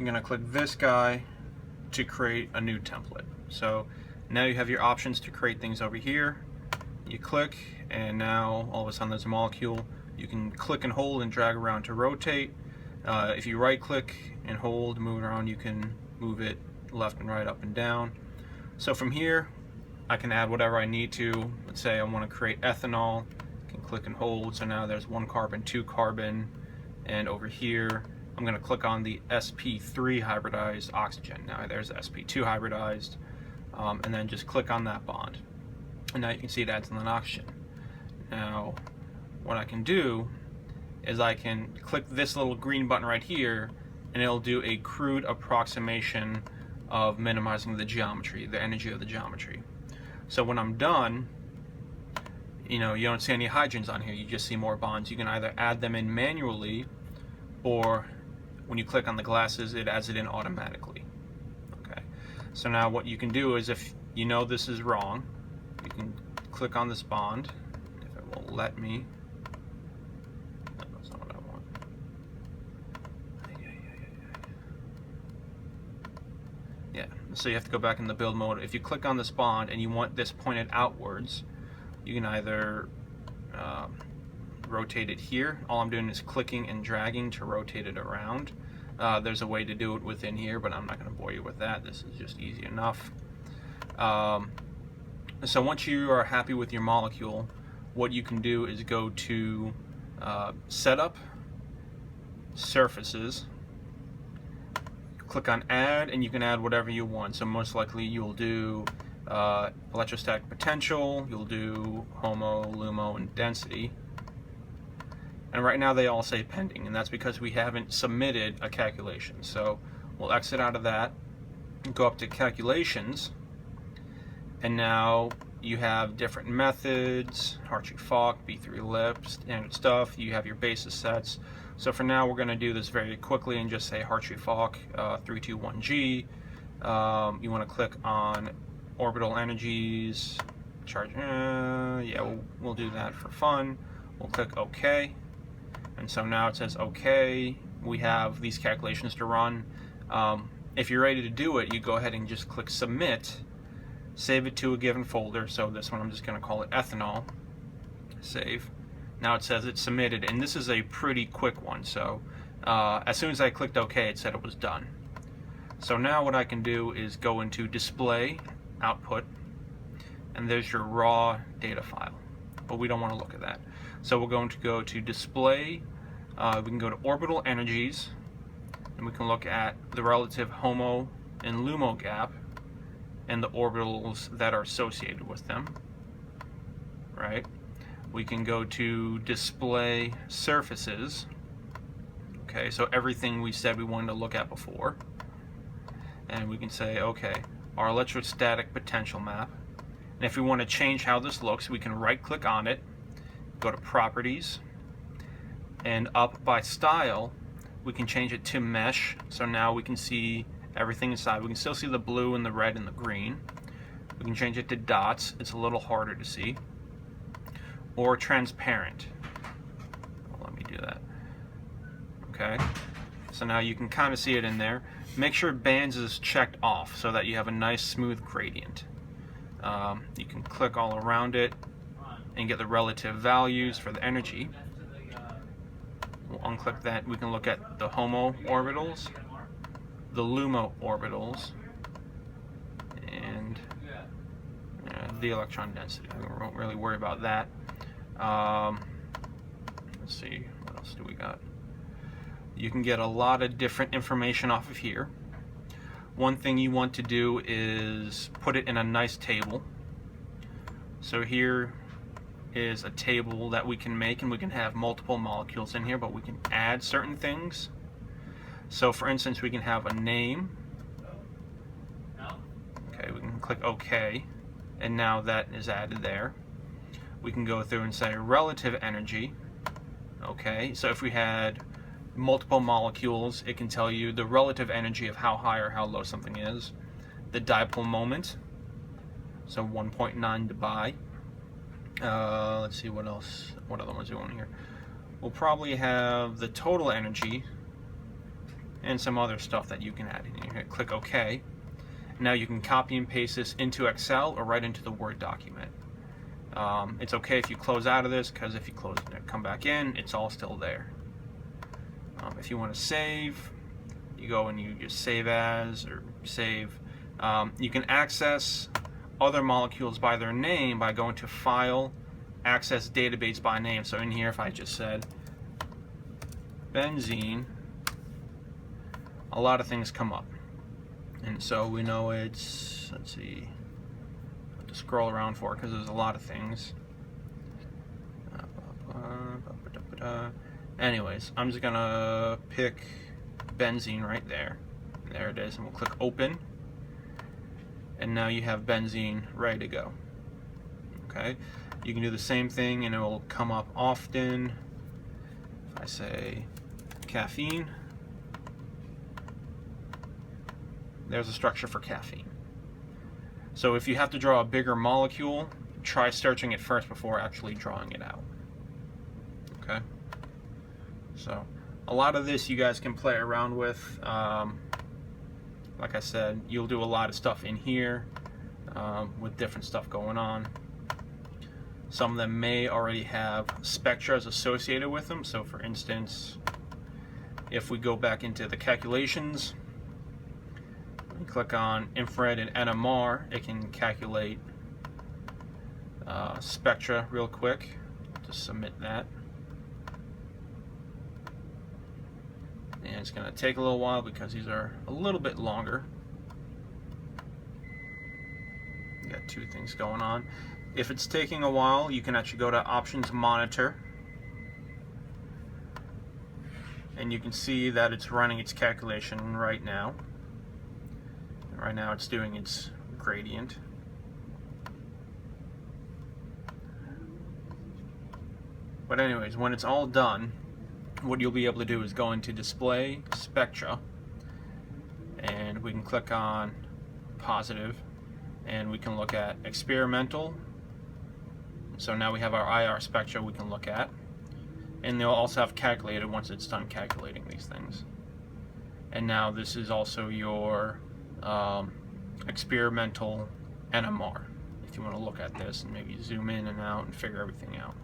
you're going to click this guy to create a new template. So now you have your options to create things over here. You click, and now all of a sudden there's a molecule. You can click and hold and drag around to rotate. If you right click and hold, move it around, you can move it left and right, up and down. So from here, I can add whatever I need to. Let's say I want to create ethanol. I can click and hold. So now there's 1 carbon, 2 carbon, and over here I'm going to click on the sp3 hybridized oxygen. Now there's sp2 hybridized, and then just click on that bond. And now you can see it adds an oxygen. Now what I can do is I can click this little green button right here, and it'll do a crude approximation of minimizing the geometry, the energy of the geometry. So when I'm done, you don't see any hydrogens on here, you just see more bonds. You can either add them in manually, or when you click on the glasses, it adds it in automatically. Okay. So now what you can do is, if you know this is wrong, you can click on this bond. If it won't let me, no, that's not what I want. Yeah, so you have to go back in the build mode. If you click on this bond and you want this pointed outwards, you can either rotate it here. All I'm doing is clicking and dragging to rotate it around. There's a way to do it within here, but I'm not going to bore you with that. This is just easy enough. So once you are happy with your molecule, what you can do is go to Setup, Surfaces, click on Add, and you can add whatever you want. So most likely you'll do electrostatic potential, you'll do HOMO, LUMO, and density. And right now they all say pending, and that's because we haven't submitted a calculation. So we'll exit out of that and go up to calculations, and now you have different methods, Hartree-Fock, B3-Lip, standard stuff. You have your basis sets. So for now we're going to do this very quickly and just say Hartree-Fock 321G. You want to click on orbital energies, charge, yeah, we'll do that for fun. We'll click OK, and so now it says OK. We have these calculations to run. If you're ready to do it, you go ahead and just click Submit, save it to a given folder. So this one I'm just going to call it ethanol. Save. Now it says it's submitted, and this is a pretty quick one. So as soon as I clicked OK, it said it was done. So now what I can do is go into Display, Output, and there's your raw data file. But we don't want to look at that. So we're going to go to Display. We can go to Orbital Energies, and we can look at the relative HOMO and LUMO gap and the orbitals that are associated with them. Right? We can go to Display Surfaces. Okay, so everything we said we wanted to look at before. And we can say, okay, our electrostatic potential map. And if we want to change how this looks, we can right click on it, go to Properties, and up by style, we can change it to Mesh. So now we can see everything inside. We can still see the blue and the red and the green. We can change it to dots. It's a little harder to see. Or transparent. Let me do that. Okay. So now you can kind of see it in there. Make sure bands is checked off so that you have a nice smooth gradient. You can click all around it and get the relative values for the energy. We'll unclick that. We can look at the HOMO orbitals, the LUMO orbitals, and the electron density. We won't really worry about that. Let's see, what else do we got? You can get a lot of different information off of here. One thing you want to do is put it in a nice table. So here is a table that we can make, and we can have multiple molecules in here, but we can add certain things. So for instance, we can have a name. Okay, we can click OK, and now that is added there. We can go through and say relative energy. Okay, so if we had multiple molecules, it can tell you the relative energy of how high or how low something is. The dipole moment, so 1.9 dBi. Let's see what else, what other ones we want here. We'll probably have the total energy and some other stuff that you can add in here. Click OK. Now you can copy and paste this into Excel or right into the Word document. It's okay if you close out of this, because if you close it and come back in, it's all still there. If you want to save, you go and you just save as or save. You can access other molecules by their name by going to File, Access Database by Name. So in here, if I just said benzene, a lot of things come up. And so we know it's, let's see, I have to scroll around for it because there's a lot of things. Anyways, I'm just gonna pick benzene right there. There it is, and we'll click open. And now you have benzene ready to go. Okay, you can do the same thing and it will come up often. If I say caffeine, there's a structure for caffeine. So if you have to draw a bigger molecule, try searching it first before actually drawing it out. Okay, so a lot of this you guys can play around with. Like I said, you'll do a lot of stuff in here with different stuff going on. Some of them may already have spectras associated with them. So for instance, if we go back into the calculations and click on infrared and NMR, it can calculate spectra real quick. Just submit that. And it's going to take a little while because these are a little bit longer. You got two things going on. If it's taking a while, you can actually go to Options Monitor. And you can see that it's running its calculation right now. And right now it's doing its gradient. But anyways, when it's all done, what you'll be able to do is go into Display Spectra, and we can click on Positive, and we can look at Experimental. So now we have our IR spectra we can look at, and they'll also have Calculated once it's done calculating these things. And now this is also your experimental NMR, if you want to look at this and maybe zoom in and out and figure everything out.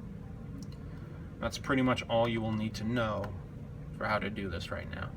That's pretty much all you will need to know for how to do this right now.